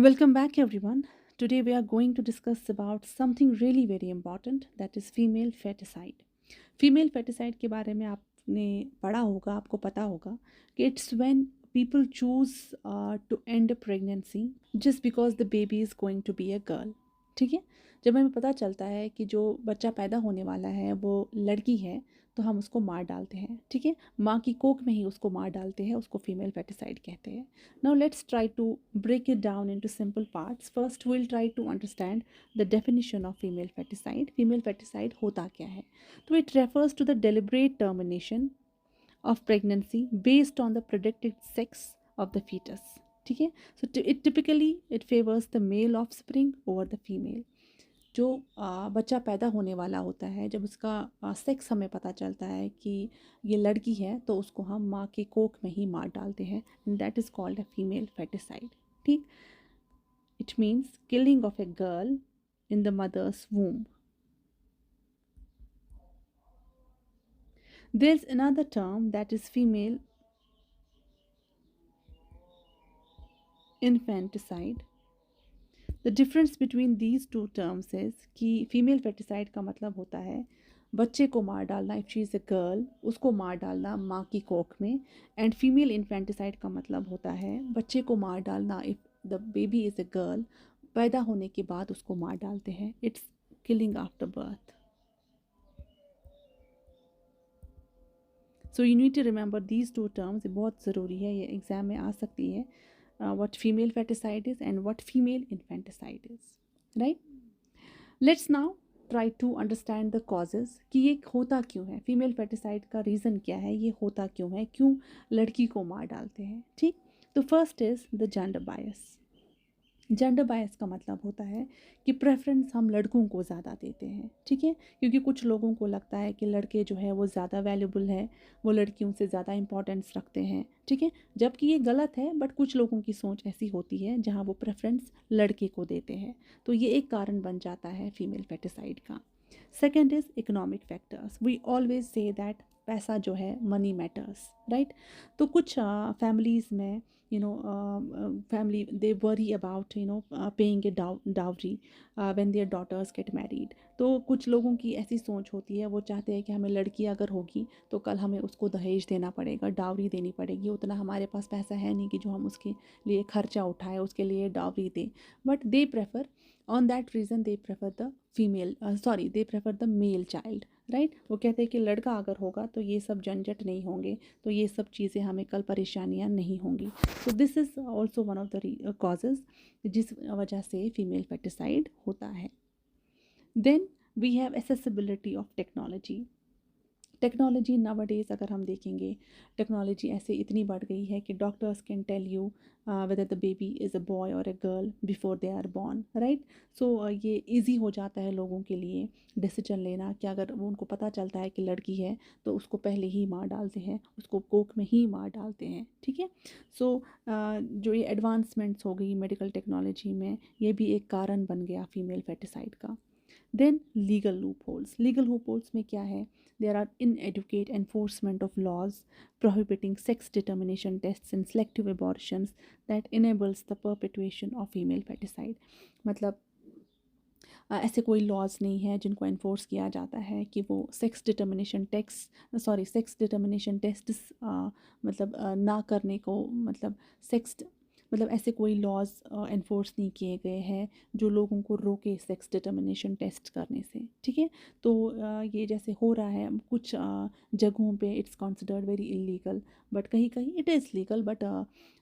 Welcome back everyone. Today we are going to discuss about something really very important, that is female feticide. Female foeticide के बारे में आपने पढ़ा होगा, आपको पता होगा कि it's when people choose to end a pregnancy just because the baby is going to be a girl. ठीक है, जब हमें पता चलता है कि जो बच्चा पैदा होने वाला है वो लड़की है तो हम उसको मार डालते हैं। ठीक है, माँ की कोख में ही उसको मार डालते हैं, उसको फीमेल फेटिसाइड कहते हैं। Now let's try to break it down into simple parts. First we'll try to understand the definition of female feticide. Female feticide होता क्या है? तो it refers to the deliberate termination of pregnancy based on the predicted sex of the fetus. ठीक है, so it typically it favors the male offspring over the female. जो बच्चा पैदा होने वाला होता है, जब उसका सेक्स हमें पता चलता है कि ये लड़की है तो उसको हम माँ की कोख में ही मार डालते हैं, and that is called a female foeticide. ठीक, it means killing of a girl in the mother's womb. There is another term that is female infanticide. The difference between these two terms is कि female foeticide का मतलब होता है बच्चे को मार डालना, if she is a girl उसको मार डालना माँ की कोख में। एंड फीमेल इन्फेंटिसाइड का मतलब होता है बच्चे को मार डालना, if the baby is a girl, पैदा होने के बाद उसको मार डालते हैं। It's killing after birth. So you need to remember these two terms, बहुत ज़रूरी है, ये एग्ज़ाम में आ सकती है। what female feticide is and what female infanticide is, right? Let's now try to understand the causes कि ये होता क्यों है, फीमेल फेटिसाइड का रीज़न क्या है, ये होता क्यों है, क्यों लड़की को मार डालते हैं। ठीक, तो first is the gender bias. Gender bias का मतलब होता है कि प्रेफरेंस हम लड़कों को ज़्यादा देते हैं। ठीक है, क्योंकि कुछ लोगों को लगता है कि लड़के जो है वो ज़्यादा वैल्यूबल है, वो लड़कियों से ज़्यादा इंपॉर्टेंस रखते हैं। ठीक है, जबकि ये गलत है, बट कुछ लोगों की सोच ऐसी होती है जहाँ वो प्रेफरेंस लड़के को देते हैं, तो ये एक कारण बन जाता है फीमेल फेटिसाइड का। Second is economic factors. We always say that पैसा जो है मनी मैटर्स, राइट? तो कुछ फैमिलीज़ में family they worry about paying a dowry when their daughters get married. तो कुछ लोगों की ऐसी सोच होती है, वो चाहते हैं कि हमें लड़की अगर होगी तो कल हमें उसको दहेज देना पड़ेगा, डावरी देनी पड़ेगी, उतना हमारे पास पैसा है नहीं कि जो हम उसके लिए खर्चा उठाए, उसके लिए डावरी दें। But they prefer, on that reason they prefer the female, sorry they prefer the male child, right? वो कहते हैं कि लड़का अगर होगा तो ये सब झंझट नहीं होंगे, तो ये सब चीज़ें हमें कल परेशानियाँ नहीं होंगी। तो this is also one of the causes जिस वजह से फीमेल फेटिसाइड होता है। Then we have accessibility of technology. Technology nowadays अगर हम देखेंगे, टेक्नोलॉजी ऐसे इतनी बढ़ गई है कि doctors can tell you whether the baby is a boy और a girl before they are born, right? So ये इजी हो जाता है लोगों के लिए डिसीजन लेना कि अगर वो उनको पता चलता है कि लड़की है तो उसको पहले ही मार डालते हैं, उसको कोख में ही मार डालते हैं। ठीक है, सो जो ये एडवांसमेंट्स हो गई मेडिकल टेक्नोलॉजी में, ये भी एक कारण बन गया फीमेल फेटिसाइड का। Then legal loop holes. Legal loop holes में क्या है? There are inadequate enforcement of laws prohibiting sex determination tests and selective abortions that enables the perpetuation of female feticide. मतलब ऐसे कोई लॉज नहीं है जिनको इन्फोर्स किया जाता है कि वो सेक्स डिटर्मिनेशन टेस्ट ना करने को, मतलब सेक्स, मतलब ऐसे कोई लॉज इन्फोर्स नहीं किए गए हैं जो लोगों को रोके सेक्स डिटर्मिनेशन टेस्ट करने से। ठीक है, तो ये जैसे हो रहा है कुछ जगहों पे it's considered very illegal, but कहीं कहीं it is legal, but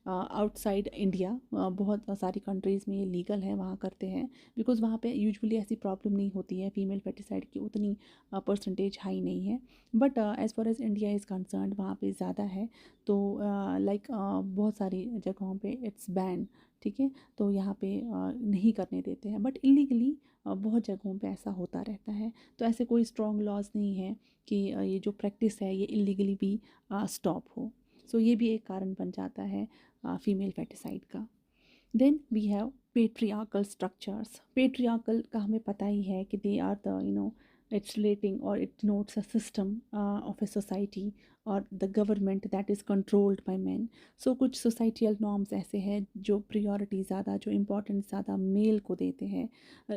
outside India बहुत सारी कंट्रीज़ में ये लीगल है, वहाँ करते हैं, बिकॉज़ वहाँ पे यूजुअली ऐसी प्रॉब्लम नहीं होती है, फीमेल फेटिसाइड की उतनी परसेंटेज हाई नहीं है। But as far as India is concerned वहाँ पे ज़्यादा है, तो लाइक बहुत सारी जगहों पे इट्स बैन। ठीक है, तो यहाँ पे नहीं करने देते हैं, बट इलीगली बहुत जगहों पे ऐसा होता रहता है। तो ऐसे कोई स्ट्रॉन्ग लॉज नहीं है कि ये जो प्रैक्टिस है ये इलीगली भी स्टॉप हो। सो ये भी एक कारण बन जाता है फीमेल फेटिसाइड का। Then we have patriarchal structures. Patriarchal का हमें पता ही है कि they are the It's relating or it denotes a system of a society or the government that is controlled by men. So कुछ societal norms ऐसे हैं जो priority ज़्यादा, जो importance ज़्यादा मेल को देते हैं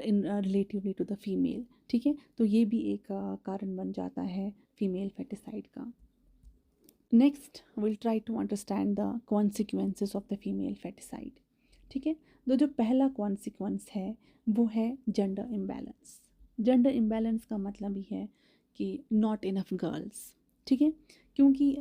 in relatively to the female. ठीक है, तो ये भी एक कारण बन जाता है फीमेल फेटिसाइड का. Next will try to understand the consequences of the female foeticide. ठीक है, तो जो पहला कॉन्सिक्वेंस है वो है जेंडर इम्बैलेंस. जेंडर इम्बैलेंस का मतलब ही है कि नॉट इनफ गर्ल्स. ठीक है, क्योंकि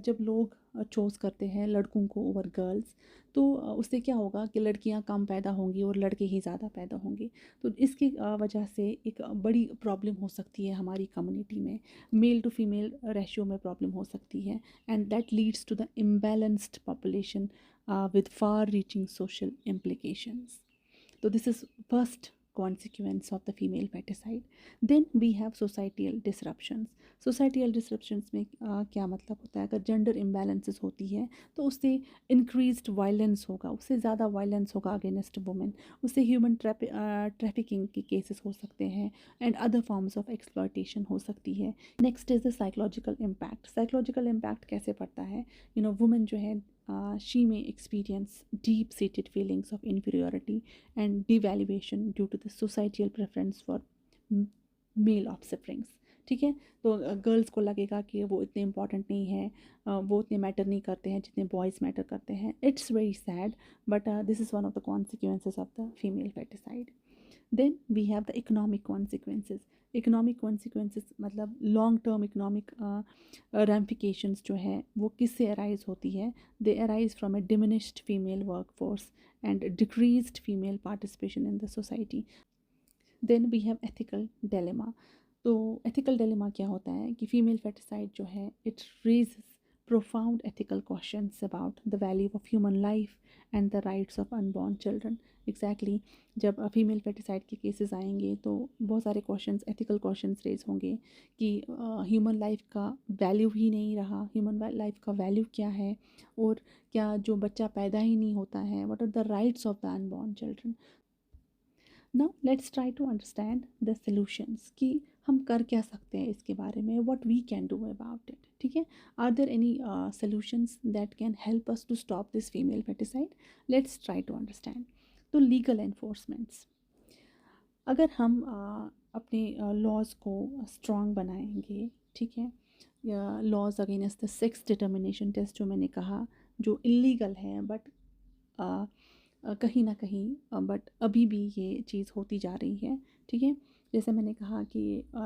जब लोग चूज़ करते हैं लड़कों को ओवर गर्ल्स, तो उससे क्या होगा कि लड़कियां कम पैदा होंगी और लड़के ही ज़्यादा पैदा होंगे. तो इसकी वजह से एक बड़ी प्रॉब्लम हो सकती है हमारी कम्युनिटी में. मेल टू फीमेल रेशियो में प्रॉब्लम हो सकती है, and that leads to the imbalanced population with far reaching social implications. So this is first consequence of the female feticide. Then we have societal disruptions. Societal disruptions में क्या मतलब होता है, अगर जेंडर इम्बैलेंसेस होती है तो उससे इंक्रीज्ड वायलेंस होगा, उससे ज़्यादा वायलेंस होगा अगेंस्ट वुमेन, उससे ह्यूमन ट्रैफिकिंग के केसेस हो सकते हैं and other forms of exploitation हो सकती है. Next is the psychological impact. Psychological impact कैसे पड़ता है, वुमेन जो है she may experience deep-seated feelings of inferiority and devaluation due to the societal preference for male offsprings. ठीक है, तो गर्ल्स को लगेगा कि वो इतने इम्पॉर्टेंट नहीं है, वो उतने मैटर नहीं करते हैं जितने बॉयज़ मैटर करते हैं. It's very sad, but this is one of the consequences of the female foeticide. Then we have the economic consequences. Economic consequences मतलब लॉन्ग टर्म इकोनॉमिक रैम्फिकेशंस जो है वो किससे अराइज होती है. They arise from a diminished female work force and decreased female participation in the society. Then we have ethical dilemma. तो ethical dilemma क्या होता है कि फीमेल फेटिसाइड जो है it raises profound ethical questions about the value of human life and the rights of unborn children. Exactly, जब female foeticide के cases आएंगे तो बहुत सारे क्वेश्चंस, एथिकल क्वेश्चंस रेज होंगे कि ह्यूमन लाइफ का वैल्यू ही नहीं रहा, ह्यूमन लाइफ का वैल्यू क्या है, और क्या जो बच्चा पैदा ही नहीं होता है, what are the rights of the unborn children. Now let's try to understand the solutions कि हम कर क्या सकते हैं इसके बारे में, what we can do about it. ठीक है, are there any solutions that can help us to stop this female foeticide. Let's try to understand. तो लीगल एनफोर्समेंट्स, अगर हम अपने लॉज को स्ट्रॉन्ग बनाएंगे, ठीक है, laws against the sex determination test जो मैंने कहा जो इलीगल है, बट कहीं ना कहीं बट अभी भी ये चीज़ होती जा रही है. ठीक है, जैसे मैंने कहा कि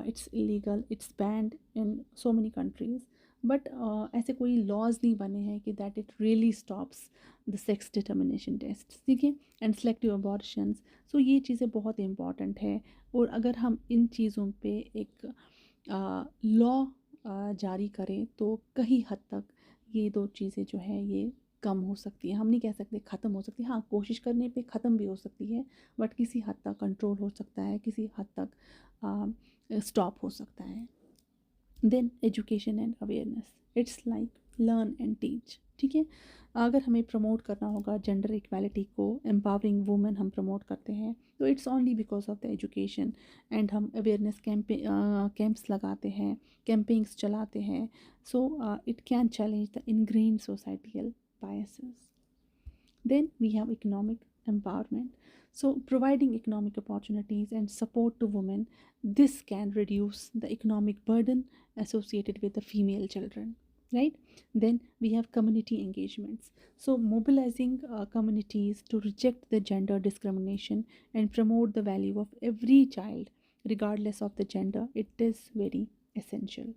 it's illegal, it's banned in so many countries, but ऐसे कोई लॉज नहीं बने हैं कि that it really stops the sex determination test. ठीक है, एंड सेलेक्टिव अबॉर्शंस. सो ये चीज़ें बहुत इंपॉर्टेंट है, और अगर हम इन चीज़ों पे एक लॉ जारी करें तो कहीं हद तक ये दो चीज़ें जो है ये कम हो सकती है. हम नहीं कह सकते ख़त्म हो सकती है, हाँ कोशिश करने पे ख़त्म भी हो सकती है, बट किसी हद तक कंट्रोल हो सकता है, किसी हद तक स्टॉप हो सकता है. Then education and awareness, it's like learn and teach. ठीक है, अगर हमें प्रमोट करना होगा जेंडर इक्वालिटी को, एम्पावरिंग वुमेन हम प्रमोट करते हैं, तो it's only because of the education. And हम अवेयरनेस कैंप्स लगाते हैं, कैंपेन्स चलाते हैं. So it can challenge the ingrained societal biases. Then we have economic empowerment. So providing economic opportunities and support to women, this can reduce the economic burden associated with the female children, right? Then we have community engagements. So mobilizing communities to reject the gender discrimination and promote the value of every child regardless of the gender, it is very essential.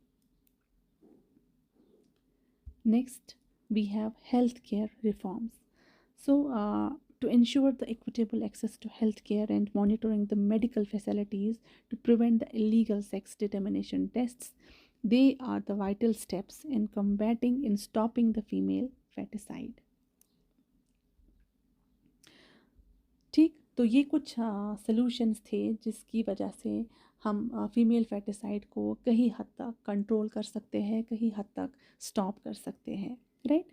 Next, we have healthcare reforms. So, to ensure the equitable access to healthcare and monitoring the medical facilities to prevent the illegal sex determination tests, they are the vital steps in combating and stopping the female feticide. ठीक, तो ये कुछ solutions थे जिसकी वजह से हम female foeticide को कहीं हद तक कंट्रोल कर सकते हैं, कहीं हद तक स्टॉप कर सकते हैं, right.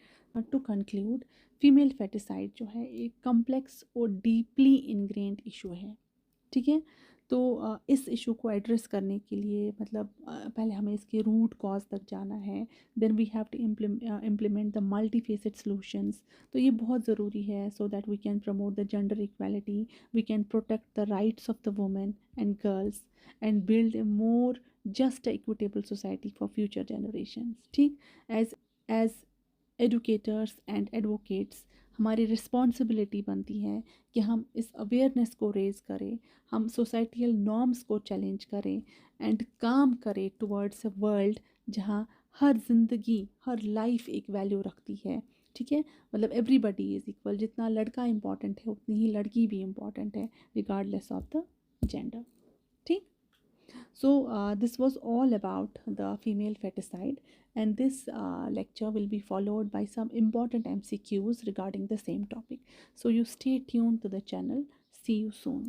To conclude, female foeticide जो है एक कॉम्प्लेक्स और डीपली इनग्रेन्ड इशू है. ठीक है, तो इस इशू को एड्रेस करने के लिए मतलब पहले हमें इसके रूट कॉज तक जाना है, then we have to implement the multi faceted solutions. तो ये बहुत ज़रूरी है so that we can promote the gender equality, we can protect the rights of the women and girls and build a more just equitable society for future generations. ठीक, as educators and advocates हमारी responsibility बनती है कि हम इस awareness को rays करें, हम सोसाइटियल नॉर्म्स को चैलेंज करें एंड काम करें टुवर्ड्स अ वर्ल्ड जहाँ हर ज़िंदगी, हर लाइफ एक वैल्यू रखती है। ठीक है, मतलब एवरीबडी इज़ इक्वल, जितना लड़का इम्पॉर्टेंट है उतनी ही लड़की भी इम्पॉर्टेंट है रिगार्डलेस ऑफ द जेंडर। ठीक, so this was all about the female feticide, and this lecture will be followed by some important MCQs regarding the same topic. So you stay tuned to the channel. See you soon.